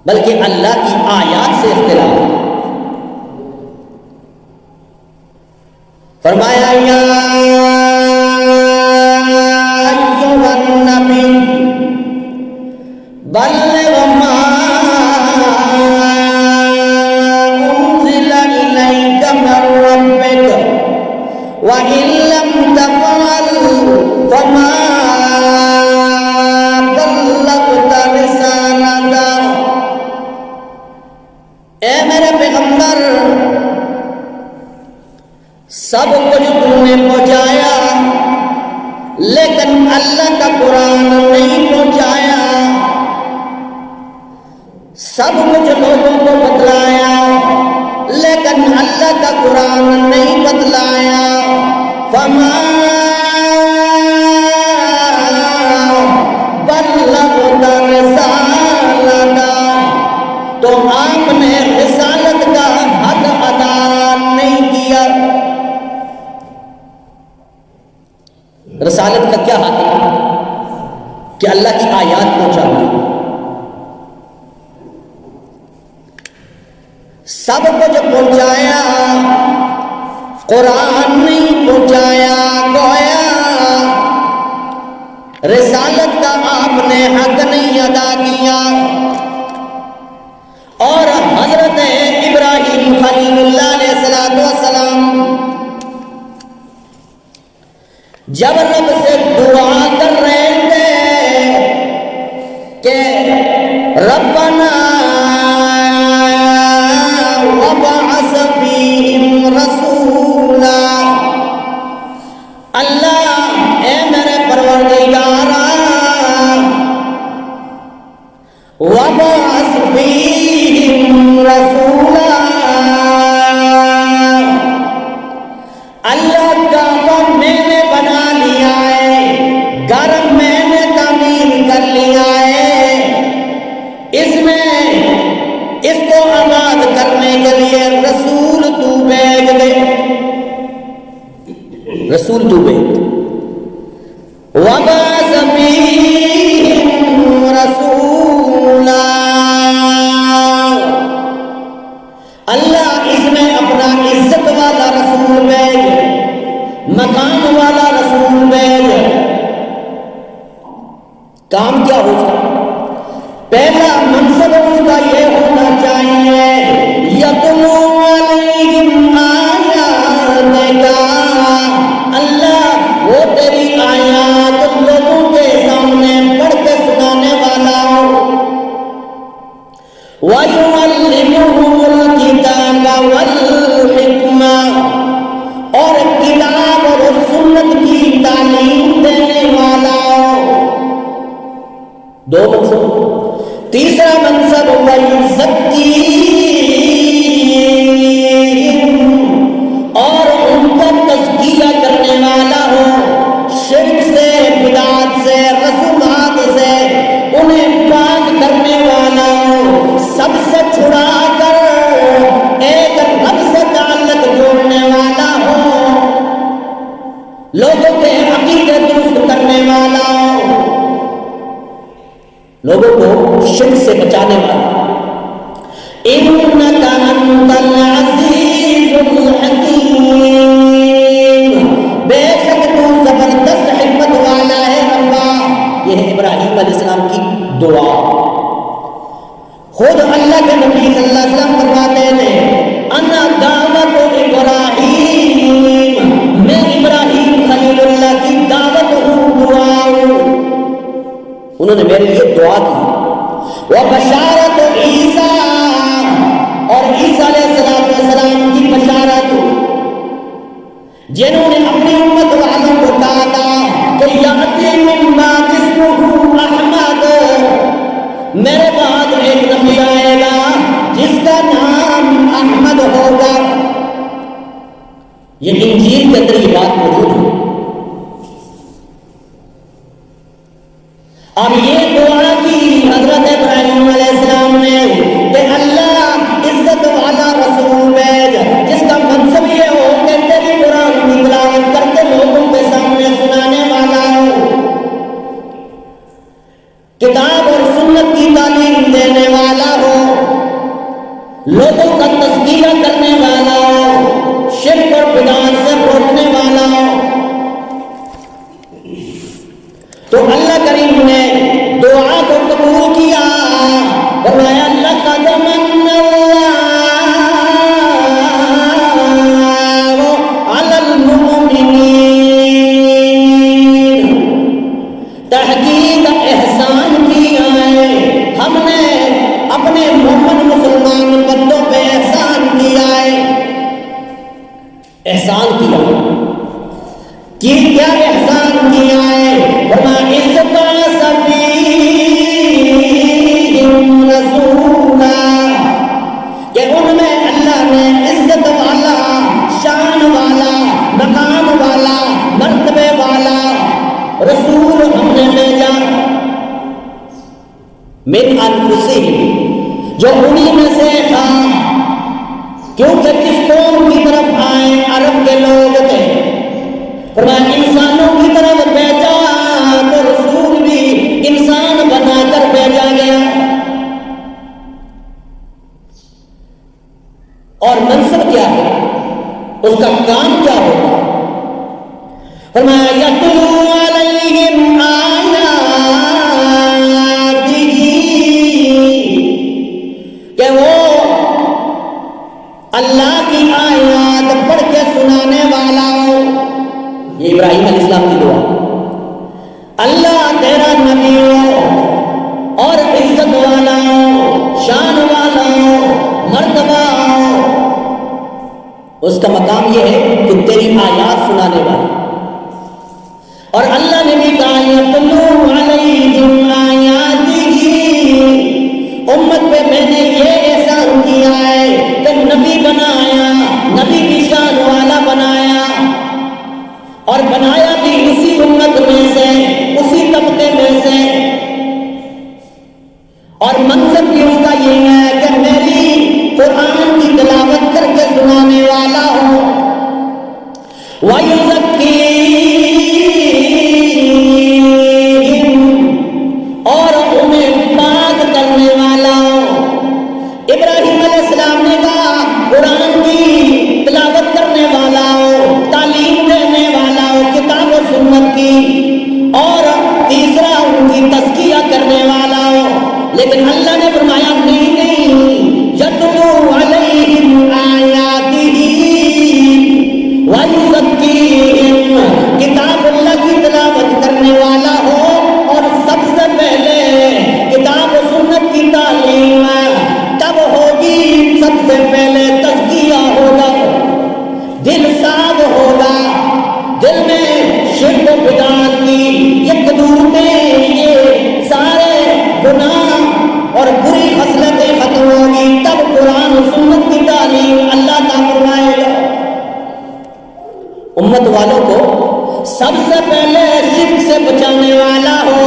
بلکہ اللہ کی آیات سے اختلاف ہے۔ فرمایا یا ایھا النبی بلغ ما انزل الیک من ربک وَإِن لَّمْ تَفْعَلْ فَمَا بَلَّغْتَ رِسَالَتَهُ۔ اے میرے پیغمبر، سب کچھ تم نے پہنچایا لیکن اللہ کا قرآن نہیں پہنچایا، سب کچھ لوگوں کو بتلایا لیکن اللہ کا قرآن نہیں بتلایا۔ فما بلغت رسالتہ، تو آپ نے رسالت کا حق ادا نہیں کیا۔ رسالت کا کیا حق ہے؟ کہ اللہ کی آیات پہنچانا، سب کچھ پہنچایا، قرآن نہیں پہنچایا۔ گویا رسالت کا آپ نے حق نہیں ادا کیا۔ اور حضرت ابراہیم خلیل اللہ علیہ السلام جب رب سے دعا کر رہے تھے کہ ربنا وَبَعَثْ فِيهِمْ رَسُولًا، اللہ اے میرے پروردگار وَبَعَثْ فِيهِمْ رَسُولًا، اللہ کعبہ میں نے بنا لیا ہے، گھر میں نے تعمیر کر لیا ہے، اس میں اس کو آباد کرنے کے لیے رسول تو بھیج دے، رسول تو بھیج دے۔ وَبَعَثَ فِيهِمْ رَسُولًا، اللہ اس میں اپنا عزت والا رسول بھیج، مقام والا رسول بھیج۔ کام کیا ہو سکتا؟ پہلا منصب اس کا یہ ہونا چاہیے یتلو علیہم آیاتک، اللہ وہ تیری آیات لوگوں کے سامنے پڑھ کے سنانے والا ہو۔ وَيُعَلِّمُهُمُ الْكِتَابَ وَالْحِکْمَةَ، اور کتاب اور سنت کی تعلیم دینے والا ہو۔ دو منصب۔ تیسرا منصب وَيُزَکِّیہِم، اور ان کا تزکیہ کرنے والا ہو، شرک سے، بدعات سے، رسومات سے انہیں پاک کرنے والا ہو، سب سے چھڑا کر ایک رب سے تعلق جوڑنے والا ہو، لوگوں کے عقیدے درست کرنے والا ہو، لوگوں کو شرک سے بچانے والا۔ اِنَّكَ أَنْتَ الْعَزِيزُ الْحَكِيمُ، بے شک تو زبردست حکمت والا ہے ربا۔ یہ ہے ابراہیم علیہ السلام کی دعا۔ خود اللہ کے نبی صلی اللہ علیہ وسلم فرماتے ہیں انا دعوت ابراہیم، میں ابراہیم خلیل اللہ کی دعوت ہوں، دعا ہوں۔ انہوں نے میرے لیے دعا کی۔ وَبَشَارَةُ عِیسیٰ، اور عیسیٰ علیہ السلام کی بشارت، جنہوں نے اپنی امت والوں کو کہا تھا کہ یأتی من بعد اسمہ احمد، میرے بعد ایک نبی آئے گا جس کا نام احمد ہوگا۔ یہ انجیل کے اندر یہ بات موجود ہے۔ اب یہ دعا کی حضرت ابراہیم علیہ السلام نے کہ اللہ عزت والا رسول بھیج جس کا منصب یہ ہو کہ تیری قرآن کی تلاوت کر کے لوگوں کے سامنے سنانے والا ہو، کتاب اور سنت کی تعلیم دینے والا ہو، لوگوں کا تذکیہ کرنے والا ہو، شرک اور بدعت سے روکنے والا ہو، تو اللہ کریم نے دعا کو قبول کیا، فرمایا لقد من اللہ علی المؤمنین، تحقیق احسان کیا ہے ہم نے اپنے مومن مسلمان بندوں پہ احسان کیا ہے۔ احسان کیا کہ کیا احسان کیا ہے؟ فرمایا اذ بعث فیہم رسولا، کہ ان میں اللہ نے عزت والا، شان والا، مقام والا، مرتبے والا رسول ہم نے بھیجا، من انفسہم، جو انہی میں سے تھا، کیونکہ کس قوم کی طرف آئے؟ عرب کے لوگ تھے، فرمایا انسانوں کی طرف بھیجا تو رسول بھی انسان بنا کر بھیجا گیا، اور منصب کیا ہے؟ اس کا کام کیا ہوگا؟ فرمایا یتلو علیہم آیاتہ، کہ وہ اللہ کی آیات پڑھ کے سنانے والا ہو۔ یہ ابراہیم علیہ السلام کی دعا، اللہ تیرا نبی ہو اور عزت والا ہو، شان والا ہو، مرتبہ ہو، اس کا مقام یہ ہے کہ تیری آیات سنانے والا، اور اللہ نے بھی کہا یتلو علیہم آیاتہ، امت پہ میں نے یہ احسان کیا ہے کہ نبی بنایا، نبی کی شان والا بنایا، اور بنایا بھی اسی امت میں سے، اسی طبقے میں سے، اور منصب بھی اس کا یہ ہے کہ میری قرآن کی تلاوت کر کے سنانے والا ہو، وَيُزَكِّيهِمْ، اور انہیں پاک کرنے والا ہو۔ ابراہیم علیہ السلام نے کہا قرآن کی تلاوت کرنے والا ہو، تعلیم دینے والا ہو کتاب و سنت کی، اور تیسرا ان کی تزکیہ کرنے والا ہو، لیکن اللہ نے فرمایا نہیں نہیں، یتلو علیہم آیاتہ وَيُزَكِّيهِمْ، کتاب اللہ کی تلاوت کرنے والا ہو، اور سب سے پہلے کتاب و سنت کی تعلیم تب ہوگی، سب سے پہلے تزکیہ ہوگا، دل صاف ہوگا، دل میں شرک و بدعت کی یہ قدورتیں، یہ سارے گناہ اور بری خصلتیں ختم ہوگی، تب قرآن و سنت کی تعلیم اللہ کا فرمائے گا۔ امت والوں کو سب سے پہلے شرک سے بچانے والا ہو،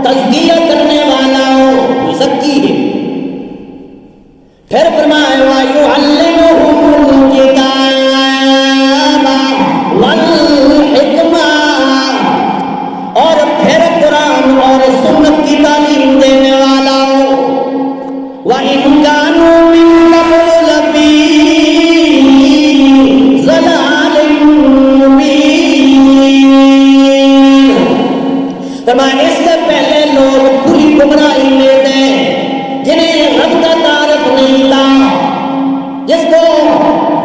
تزکیہ کرنے والا ہو، مزکی ہے۔ پھر فرمایا وَيُعَلِّمُهُمُ الْكِتَابَ وَالْحِکْمَةَ، اور پھر قرآن اور سنت کی تعلیم دینے والا ہو، وَإِنْ كَانُوا مِن قَبْلُ لَفِي ضَلَالٍ مُّبِينٍ، فرمایا اس سے پہلے لوگ پوری گمراہی میں تھے، جنہیں رب کا تعارف نہیں تھا، جس کو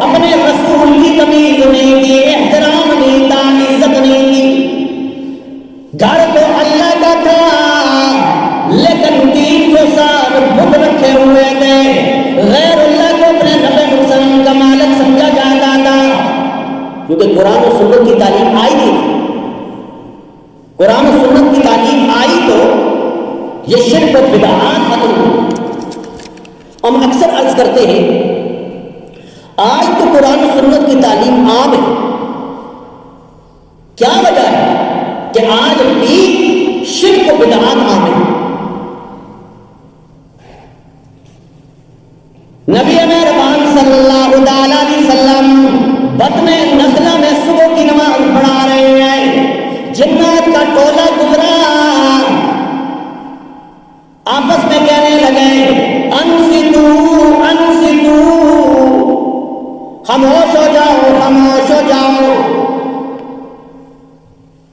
اپنے رسول کی تمیز نہیں تھی، احترام نہیں تھا، عزت نہیں تھی، گھر تو اللہ کا تھا لیکن 300 سال بت رکھے ہوئے تھے، غیر اللہ کو اپنے نفع نقصان کا مالک سمجھا جاتا تھا، کیونکہ قرآن و سنت کی تعلیم آئی نہیں، قرآن و سنت کی تعلیم آئی تو یہ شرک و بدعات ختم ہوئی۔ ہم اکثر عرض کرتے ہیں آج تو قرآن و سنت کی تعلیم عام ہے، کیا وجہ ہے کہ آج بھی شرک و بدعات عام ہے؟ نبی مہربان صلی اللہ علیہ وسلم بطن نخلا میں صبح کی نماز پڑھا رہے ہیں، جنات کا ٹولہ گزرا، آپس میں کہنے لگے انصتو انصتو جاؤ،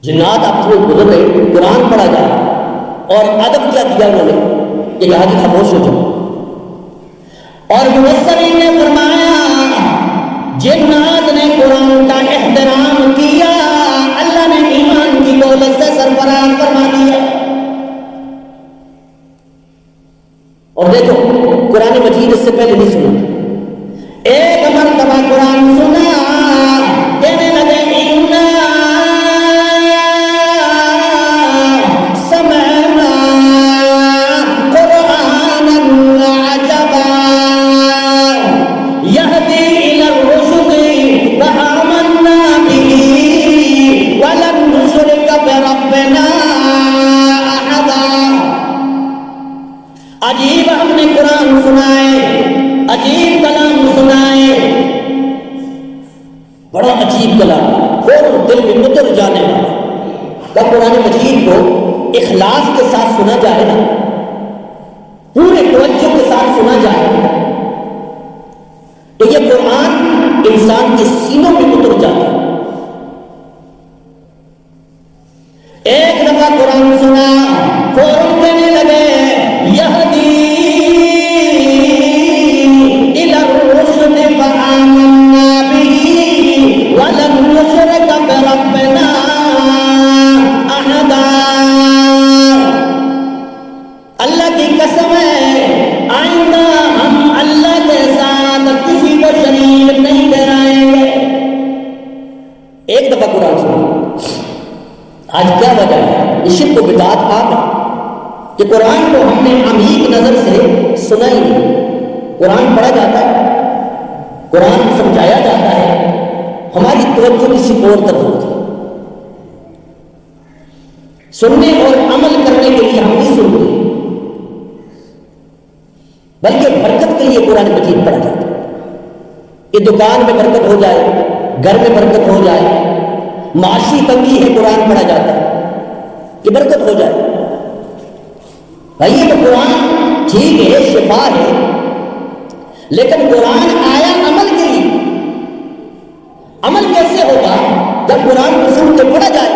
جنات آپ سے گزر گئے، قرآن پڑھا جائے، اور ادب کیا کیا انہوں نے کہ کہا کہ خاموش ہو جاؤ۔ اور مفسرین نے فرمایا جنات نے قرآن کا احترام کیا، اللہ نے ایمان کی دولت سے سرفراز فرما دیا۔ اور دیکھو قرآن مجید اس سے پہلے نہیں سنا، ایک مرتبہ قرآن سنا، کہنے لگے اِنَّا سَمِعْنَا قُرْآنًا عَجَبًا يَهْدِي إِلَى الرُّشْدِ فَآمَنَّا بِهِ وَلَن نُّشْرِكَ بِرَبِّنَا أَحَدًا۔ عجیب ہم نے قرآن سنائے، عجیب کلام سنائے، بڑا عجیب کلام، فوراً دل میں اتر جانے والا۔ کہ قرآن مجید کو اخلاص کے ساتھ سنا جائے نا، پورے توجہ کے ساتھ سنا جائے تو یہ قرآن انسان کے سینوں میں اتر جاتا ہے۔ ایک دفعہ قرآن سنا، فوراً کہنے لگے یہدی الی الرشد فآمنا به ولن نشرک بربنا احدا۔ اللہ کی قسم ہے آئندہ ہم اللہ کے ساتھ کسی کو شریک نہیں ٹھہرائیں گے۔ ایک دفعہ قرآن سنا، آج کیا وجہ ہے؟ اس شرک و بدعت عام ہے کہ قرآن کو ہم نے عمیق نظر سے سنا ہی نہیں۔ قرآن پڑھا جاتا ہے، قرآن سمجھایا جاتا ہے، ہماری توجہ کسی اور طرف ہوتی ہے۔ سننے اور عمل کرنے کے لیے ہم نہیں سنتے، بلکہ برکت کے لیے قرآن مجید پڑھا جاتا ہے کہ دکان میں برکت ہو جائے، گھر میں برکت ہو جائے، معاشی تنگی ہے قرآن پڑھا جاتا ہے کہ برکت ہو جائے۔ بھائی یہ تو قرآن ٹھیک ہے، شفا ہے، لیکن قرآن آیا عمل کے لیے۔ عمل کیسے ہوگا جب قرآن کو سن کے پڑھا جائے؟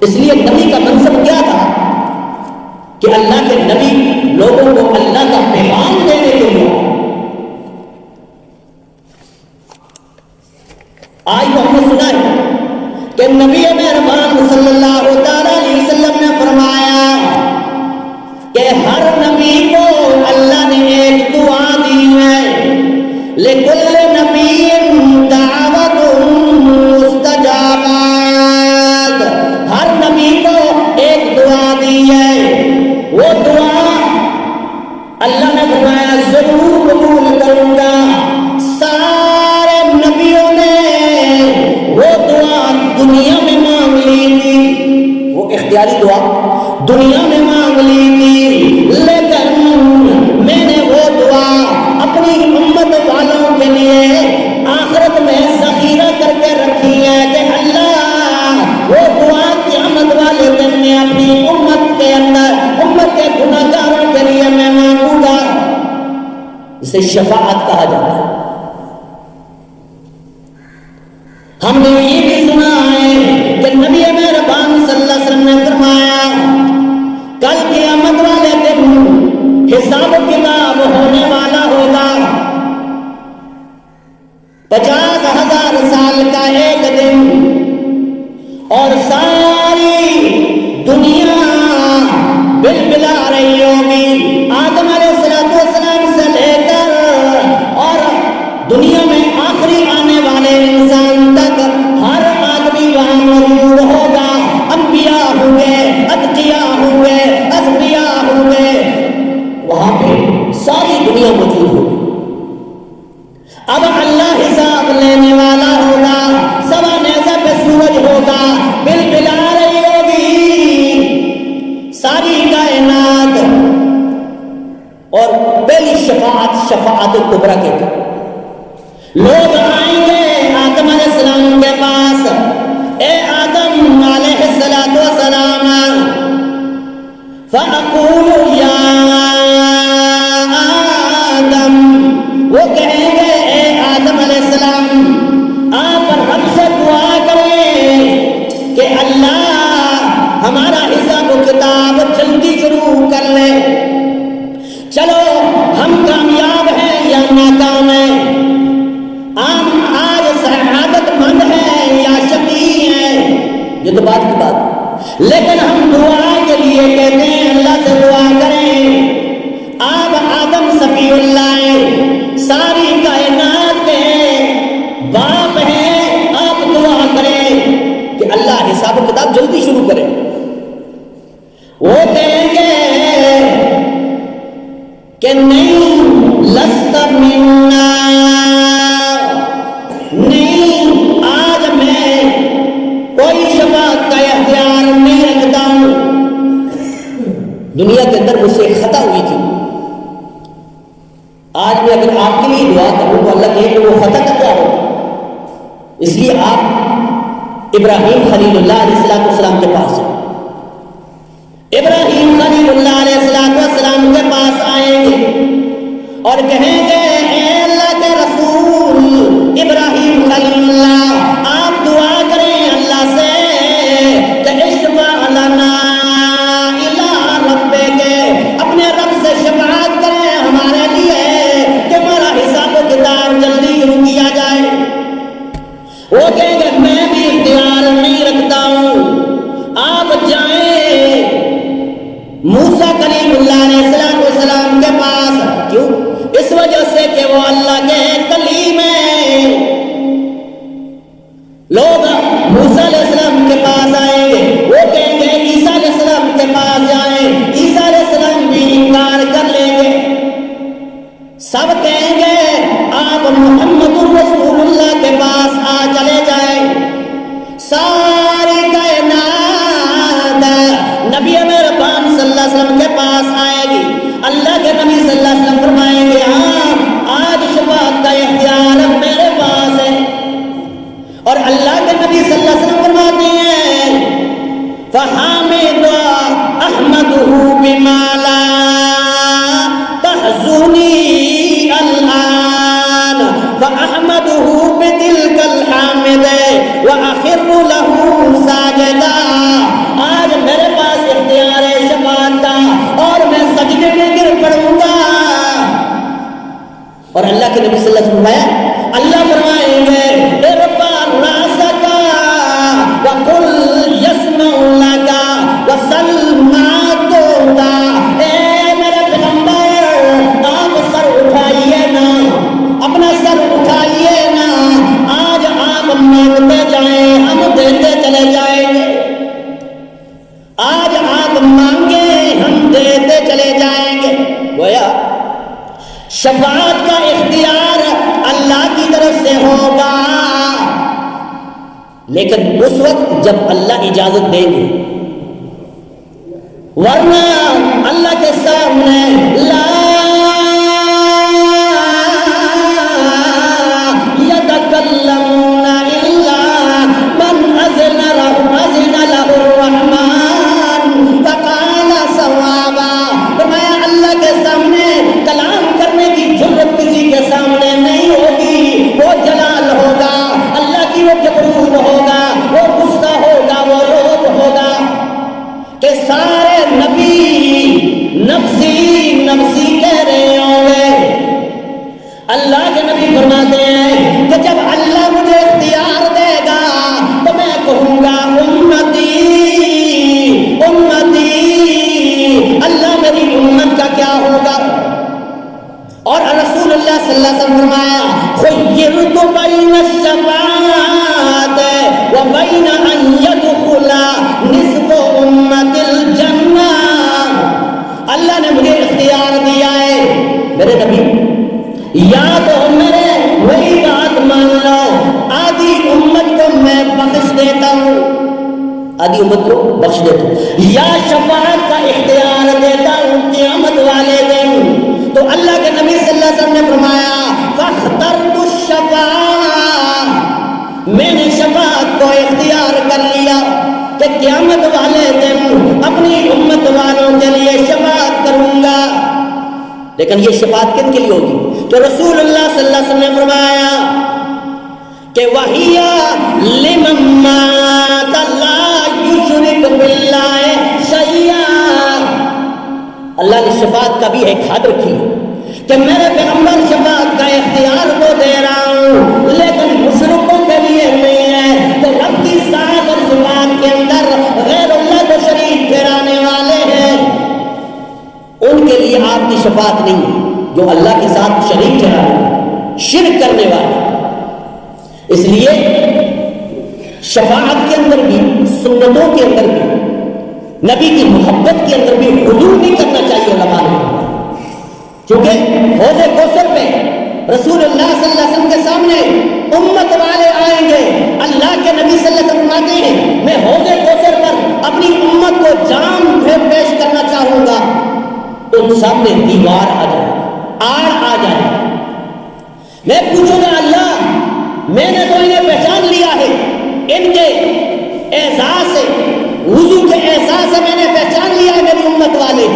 اس لیے نبی کا منصب کیا تھا کہ اللہ کے نبی لوگوں کو اللہ کا پیغام دینے کے لیے۔ آج تو ہم نے سنا ہے کہ نبی مہربان صلی اللہ تعالی علیہ وسلم نے فرمایا کہ ہر نبی کو اللہ نے ایک دعا دی ہے، لِكُلِّ نَبِيٍّ دَعْوَةٌ مُسْتَجَابَةٌ۔ ہر نبی کو ایک دعا دی ہے، وہ دعا اللہ نے فرمایا ضرور قبول کروں گا۔ سارے نبیوں نے وہ دعا دنیا میں مانگ لی تھی، وہ اختیاری دعا دنیا میں مانگ لی تھی، لیکن میں نے وہ دعا اپنی امت والوں کے لیے آخرت میں ذخیرہ کر کے رکھی ہے کہ اللہ وہ دعا قیامت والے دن میں اپنی امت کے اندر امت کے گناہ گاروں کے لیے میں مانگوں گا۔ اسے شفاعت کہا جاتا ہے۔ ہم نے یہ بھی سنا ہے کہ نبی مہربان صلی اللہ علیہ وسلم نے فرمایا کل قیامت والے دن حساب و کتاب ہونے والا ہوگا، 50,000 سال کا ایک دن، اور ساری دنیا بلبلا رہی ہوگی، آدم علیہ السلام سے لے کر اور دنیا میں آخری آنے والے انسان تک ہر آدمی وہاں موجود ہوگا۔ انبیاء ہوئے، اتقیاء ہوئے، اصفیاء ہوئے، وہاں پہ ساری دنیا موجود ہوگی۔ اب اللہ حساب لینے والا ہوگا، سوا نیزہ پہ سورج ہوگا، بلبلا رہی ہوگی ساری کائنات، اور پہلی شفاعت کبریٰ کہتے ہیں۔ لوگ آئیں گے آدم علیہ السلام کے پاس، اے آدم علیہ السلام، فَأَقُولُ يَا آدم، وہ کہے یہ تو بات کی بات، لیکن ہم دعا کے لیے کہتے ہیں اللہ سے دعا کریں۔ آپ آدم صفی اللہ ہیں، ساری کائنات کے باپ ہیں، آپ دعا کریں کہ اللہ حساب و کتاب جلدی شروع کرے۔ وہ کہیں گے کہ نہیں، لست منا، نہیں آج میں کوئی شفاعت کا اختیار نہیں رکھتا ہوں۔ دنیا کے اندر مجھ سے ایک خطا ہوئی تھی، آج میں اگر آپ کے لیے دعا کروں تو اللہ کہے کہ وہ خطا کا کیا ہو۔ اس لیے آپ ابراہیم خلیل اللہ علیہ السلام کے پاس ہیں۔ ابراہیم خلیل اللہ علیہ السلام کے پاس آئیں گے اور کہیں گے اے اللہ کے رسول ابراہیم خلیل اللہ، آپ دعا کریں اللہ سے کہ اشفع لنا الہ ربک، اپنے رب سے شفاعت کریں ہمارے لیے کہ ہمارا حساب و کتاب جلدی شروع کیا جائے۔ وہ کہیں گے میں بھی اختیار نہیں رکھتا ہوں، آپ جائیں موسیٰ کلیم اللہ علیہ السلام کے پاس۔ کیوں؟ اس وجہ سے کہ وہ اللہ کے کلیم ہیں۔ لوگ موسیٰ علیہ السلام کے پاس آئیں گے، وہ کہیں گے عیسیٰ علیہ السلام کے پاس جائیں، عیسیٰ علیہ السلام بھی انکار کر لیں گے۔ سب کہیں گے آپ محمد رسول اللہ کے پاس آ چلے جائیں۔ ساری کائنات نبی مہربان صلی اللہ علیہ وسلم کے پاس آئے گی، اللہ کے نبی صلی اللہ علیہ وسلم فرمائیں گے ہاں آج شفاعت کا اختیار میرے پاس ہے، اور اللہ کے نبی صلی اللہ علیہ وسلم فرماتے ہیں فحامد احمدہ بما لا تحزنی الآن فاحمدہ بتلک الحامد واخر لہ ساجدا۔ آج میرے پاس اختیار ہے شفاعت کا اور میں سجدے میں گر پڑوں گا۔ اور اللہ کے نبی صلی اللہ علیہ وسلم فرمایا، اللہ فرمائیں گے ارفع راسک وقل یسمع لک وسل ما تعطی۔ اے میرے پیغمبر، آپ سر اٹھائیے نا، اپنا سر اٹھائیے نا، آج آپ مانگتے جائیں ہم دیتے چلے جائیں گے، آج آپ مانگے ہم دیتے چلے جائیں گے۔ گویا شفاعت کا اختیار اللہ کی طرف سے ہوگا، لیکن اس وقت جب اللہ اجازت دیں گے، ورنہ اللہ کے سامنے لا یتکلمون الا من اذن له الرحمن فقال صوابا۔ فرمایا اللہ کے سامنے کلام کرنے کی جرت کسی کے سامنے نہیں ہوگی، وہ جلال ہوگا، اللہ کی وہ جبروت ہوگا، وہ غصہ ہوگا، وہ روب ہوگا کہ سارے نبی نفسی نفسی کہہ رہے ہوں گے۔ اللہ کے نبی فرماتے ہیں کہ جب اللہ مجھے اختیار دے گا تو میں کہوں گا امتی امتی، اللہ میری امت کا کیا ہوگا؟ اور رسول اللہ صلی اللہ علیہ وسلم فرمایا خیرت بین الشفاعت و بین ان یدخل نصف امت الجنہ۔ اللہ نے مجھے اختیار دیا ہے میرے نبی، یا تو میرے وہی بات مان لو، آدھی امت کو میں بخش دیتا ہوں، آدھی امت کو بخش دیتا ہوں، یا شفاعت کا اختیار دیتا ہوں قیامت والے دن۔ تو اللہ کے نبی صلی اللہ علیہ وسلم نے فرمایا فاخترت الشفاعہ، میں نے شفاعت کو اختیار کر لیا کہ قیامت والے دن اپنی امت والوں کے لیے شفاعت کروں گا۔ لیکن یہ شفاعت کن کے لیے ہوگی؟ تو رسول اللہ صلی اللہ علیہ وسلم نے فرمایا کہ وَهِيَ لِمَن مَّاتَ لَا يُشْرِكُ بِاللَّهِ شَيْئًا۔ اللہ نے شفاعت کا بھی ایک حد رکھی کہ میرے پیغمبر شفاعت کا اختیار کو دے رہا ہوں، لیکن مشرکوں کے لیے نہیں ہے۔ تو رب کی ذات اور صفات کے اندر شفاعت نہیں ہے، جو اللہ کے ساتھ شریک ٹھہرا ہے، شرک کرنے والے۔ اس لیے شفاعت کے اندر بھی، سنتوں کے اندر بھی، نبی کی محبت کے اندر بھی غلو نہیں کرنا چاہیے علماء نے، کیونکہ حوض کوثر پہ رسول اللہ صلی اللہ علیہ وسلم کے سامنے امت والے آئیں گے، اللہ کے نبی صلی اللہ علیہ وسلم فرماتے ہیں میں حوض کوثر پر اپنی امت کو جام پیش کرنا چاہوں گا، تو سامنے دیوار آ جائے، آڑ آ جائے، میں پوچھوں گا اللہ میں نے تو انہیں پہچان لیا ہے، ان کے اعزاز سے، وضو کے اعزاز سے میں نے پہچان لیا ہے میری امت والے،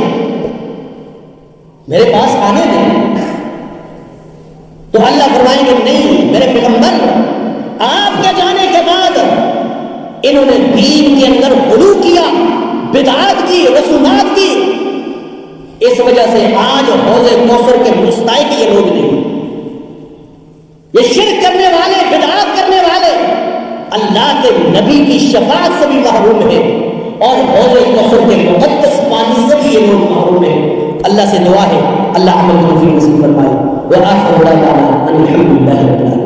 میرے پاس آنے دیں۔ تو اللہ فرمائیں گے نہیں میرے پیغمبر، آپ کے جانے کے بعد انہوں نے دین کے اندر غلو کیا، بدعات کی، رسومات کی، اس وجہ سے آج حوض کوثر کے مستحق یہ لوگ نہیں، یہ شرک کرنے والے، بدعات کرنے والے اللہ کے نبی کی شفاعت سے بھی محروم ہے، اور حوض کوثر کے مقدس پانی سے بھی یہ لوگ محروم ہیں۔ اللہ سے دعا ہے اللہ عمل کی توفیق نصیب فرمائے، وآخر دعوانا ان الحمد للہ رب العالمین۔